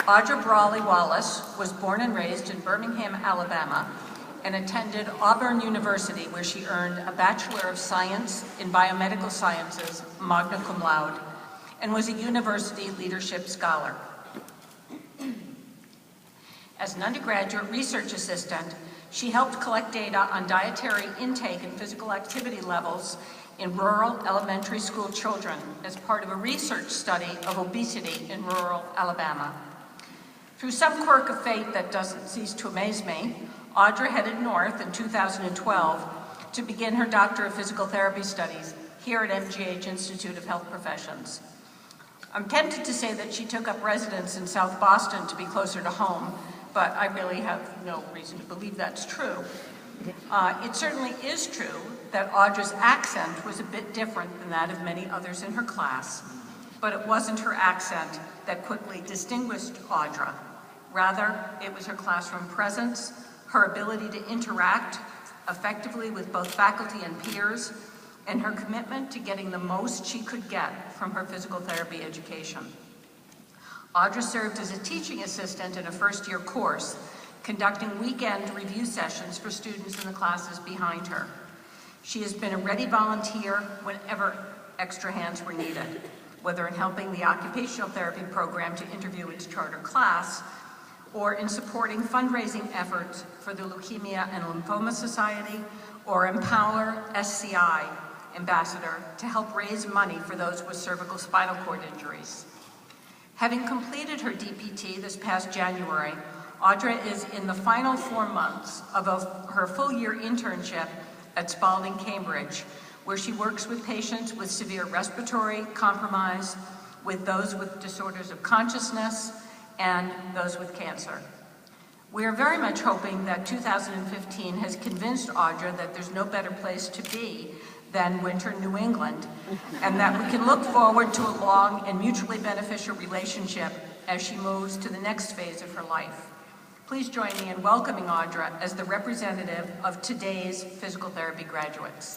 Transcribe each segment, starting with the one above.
Audra Brawley Wallace was born and raised in Birmingham, Alabama, and attended Auburn University, where she earned a Bachelor of Science in Biomedical Sciences, magna cum laude, and was a university leadership scholar. As an undergraduate research assistant, she helped collect data on dietary intake and physical activity levels in rural elementary school children as part of a research study of obesity in rural Alabama. Through some quirk of fate that doesn't cease to amaze me, Audra headed north in 2012 to begin her Doctor of Physical Therapy studies here at MGH Institute of Health Professions. I'm tempted to say that she took up residence in South Boston to be closer to home, but I really have no reason to believe that's true. It certainly is true that Audra's accent was a bit different than that of many others in her class, but it wasn't her accent that quickly distinguished Audra. Rather, it was her classroom presence, her ability to interact effectively with both faculty and peers, and her commitment to getting the most she could get from her physical therapy education. Audra served as a teaching assistant in a first-year course, conducting weekend review sessions for students in the classes behind her. She has been a ready volunteer whenever extra hands were needed, whether in helping the occupational therapy program to interview its charter class, or in supporting fundraising efforts for the Leukemia and Lymphoma Society, or Empower SCI ambassador to help raise money for those with cervical spinal cord injuries. Having completed her DPT this past January, Audra is in the final 4 months of her full-year internship at Spalding, Cambridge, where she works with patients with severe respiratory compromise, with those with disorders of consciousness, and those with cancer. We are very much hoping that 2015 has convinced Audra that there's no better place to be than winter New England, and that we can look forward to a long and mutually beneficial relationship as she moves to the next phase of her life. Please join me in welcoming Audra as the representative of today's physical therapy graduates.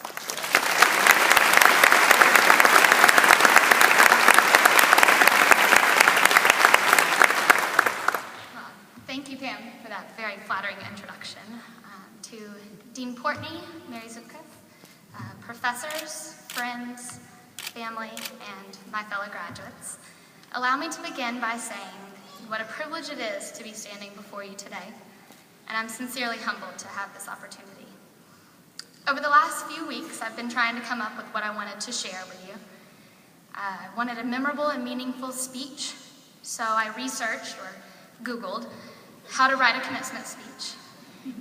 Thank you, Pam, for that very flattering introduction. To Dean Portney, Mary Zupka, professors, friends, family, and my fellow graduates, allow me to begin by saying what a privilege it is to be standing before you today, and I'm sincerely humbled to have this opportunity. Over the last few weeks, I've been trying to come up with what I wanted to share with you. I wanted a memorable and meaningful speech, so I researched or Googled how to write a commencement speech.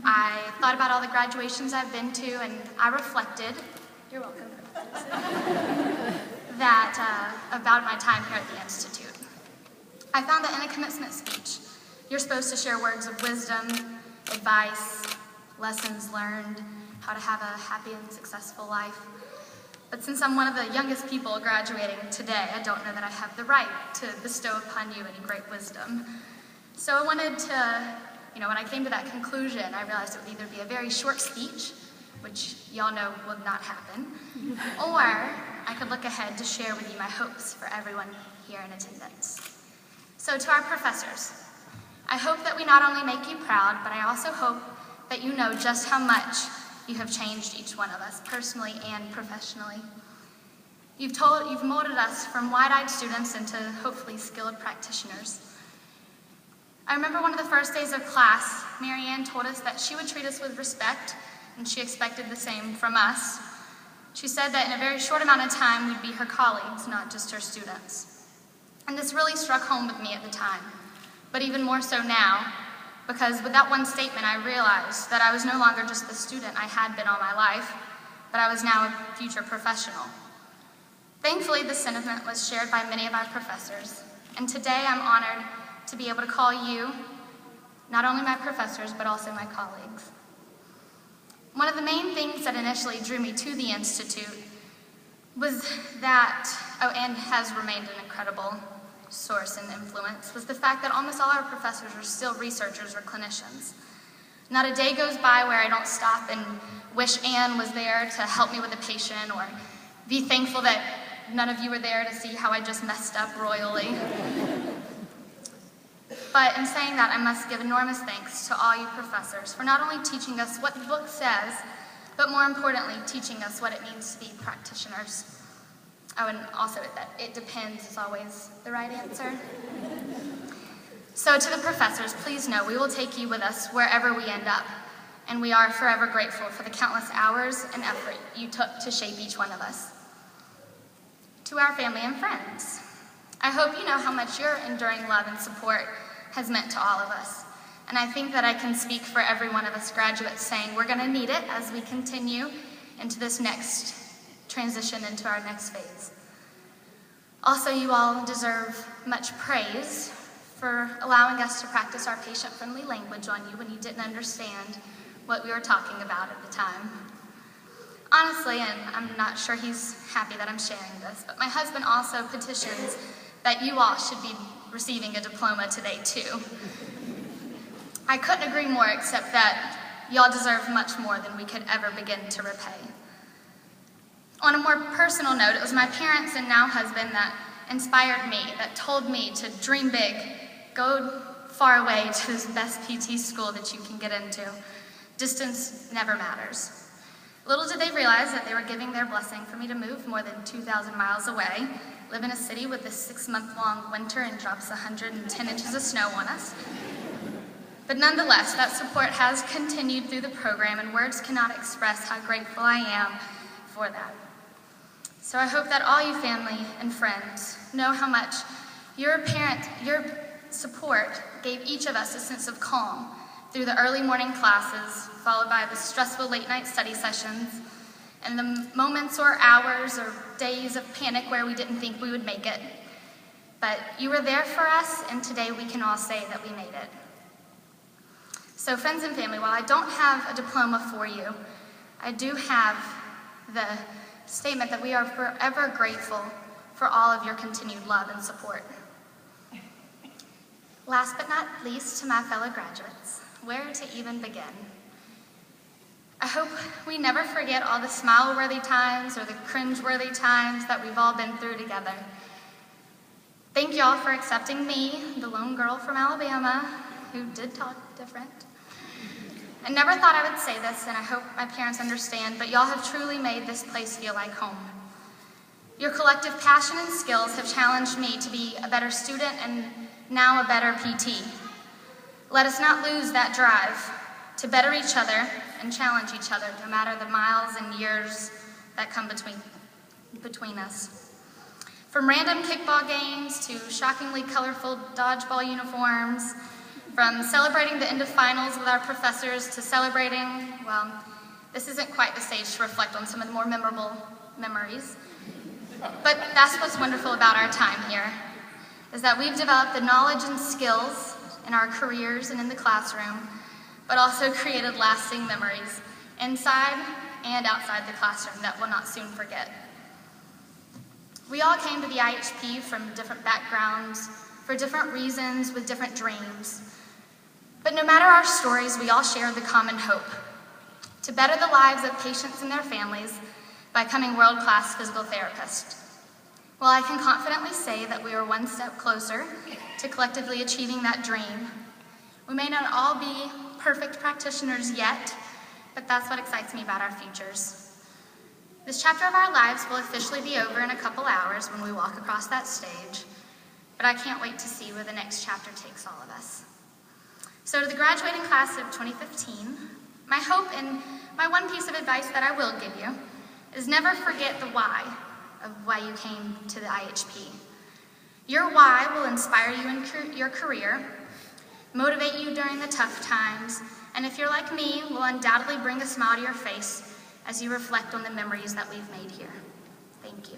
I thought about all the graduations I've been to, and I reflected, you're welcome, about my time here at the Institute. I found that in a commencement speech, you're supposed to share words of wisdom, advice, lessons learned, how to have a happy and successful life. But since I'm one of the youngest people graduating today, I don't know that I have the right to bestow upon you any great wisdom. So I wanted to, when I came to that conclusion, I realized it would either be a very short speech, which y'all know will not happen, or I could look ahead to share with you my hopes for everyone here in attendance. So to our professors, I hope that we not only make you proud, but I also hope that you know just how much you have changed each one of us, personally and professionally. You've molded us from wide-eyed students into hopefully skilled practitioners. I remember one of the first days of class, Mary Ann told us that she would treat us with respect, and she expected the same from us. She said that in a very short amount of time, we'd be her colleagues, not just her students. And this really struck home with me at the time, but even more so now, because with that one statement, I realized that I was no longer just the student I had been all my life, but I was now a future professional. Thankfully, this sentiment was shared by many of our professors, and today I'm honored to be able to call you not only my professors, but also my colleagues. One of the main things that initially drew me to the Institute was that, and has remained an incredible source and influence, was the fact that almost all our professors are still researchers or clinicians. Not a day goes by where I don't stop and wish Anne was there to help me with a patient, or be thankful that none of you were there to see how I just messed up royally. But But in saying that, I must give enormous thanks to all you professors for not only teaching us what the book says, but more importantly, teaching us what it means to be practitioners. Oh, and also that it depends is always the right answer. So to the professors, please know we will take you with us wherever we end up, and we are forever grateful for the countless hours and effort you took to shape each one of us. To our family and friends, I hope you know how much your enduring love and support has meant to all of us. And I think that I can speak for every one of us graduates saying we're going to need it as we continue into this next transition into our next phase. Also, you all deserve much praise for allowing us to practice our patient-friendly language on you when you didn't understand what we were talking about at the time. Honestly, and I'm not sure he's happy that I'm sharing this, but my husband also petitions that you all should be receiving a diploma today too. I couldn't agree more, except that y'all deserve much more than we could ever begin to repay. On a more personal note, it was my parents and now husband that inspired me, that told me to dream big, go far away to the best PT school that you can get into. Distance never matters. Little did they realize that they were giving their blessing for me to move more than 2,000 miles away, live in a city with a 6-month-long winter and drops 110 inches of snow on us. But nonetheless, that support has continued through the program, and words cannot express how grateful I am for that. So I hope that all you family and friends know how much your support gave each of us a sense of calm through the early morning classes, followed by the stressful late-night study sessions, and the moments or hours or days of panic where we didn't think we would make it. But you were there for us, and today we can all say that we made it. So friends and family, while I don't have a diploma for you, I do have the statement that we are forever grateful for all of your continued love and support. Last but not least, to my fellow graduates, where to even begin? I hope we never forget all the smile-worthy times or the cringe-worthy times that we've all been through together. Thank y'all for accepting me, the lone girl from Alabama, who did talk different. I never thought I would say this, and I hope my parents understand, but y'all have truly made this place feel like home. Your collective passion and skills have challenged me to be a better student and now a better PT. Let us not lose that drive to better each other and challenge each other, no matter the miles and years that come between us. From random kickball games to shockingly colorful dodgeball uniforms, from celebrating the end of finals with our professors to celebrating, well, this isn't quite the stage to reflect on some of the more memorable memories. But that's what's wonderful about our time here, is that we've developed the knowledge and skills in our careers and in the classroom, but also created lasting memories inside and outside the classroom that we'll not soon forget. We all came to the IHP from different backgrounds, for different reasons, with different dreams. But no matter our stories, we all share the common hope to better the lives of patients and their families by becoming world-class physical therapists. While I can confidently say that we are one step closer to collectively achieving that dream, we may not all be perfect practitioners yet, but that's what excites me about our futures. This chapter of our lives will officially be over in a couple hours when we walk across that stage, but I can't wait to see where the next chapter takes all of us. So to the graduating class of 2015, my hope and my one piece of advice that I will give you is never forget the why of why you came to the IHP. Your why will inspire you in your career, motivate you during the tough times, and if you're like me, will undoubtedly bring a smile to your face as you reflect on the memories that we've made here. Thank you.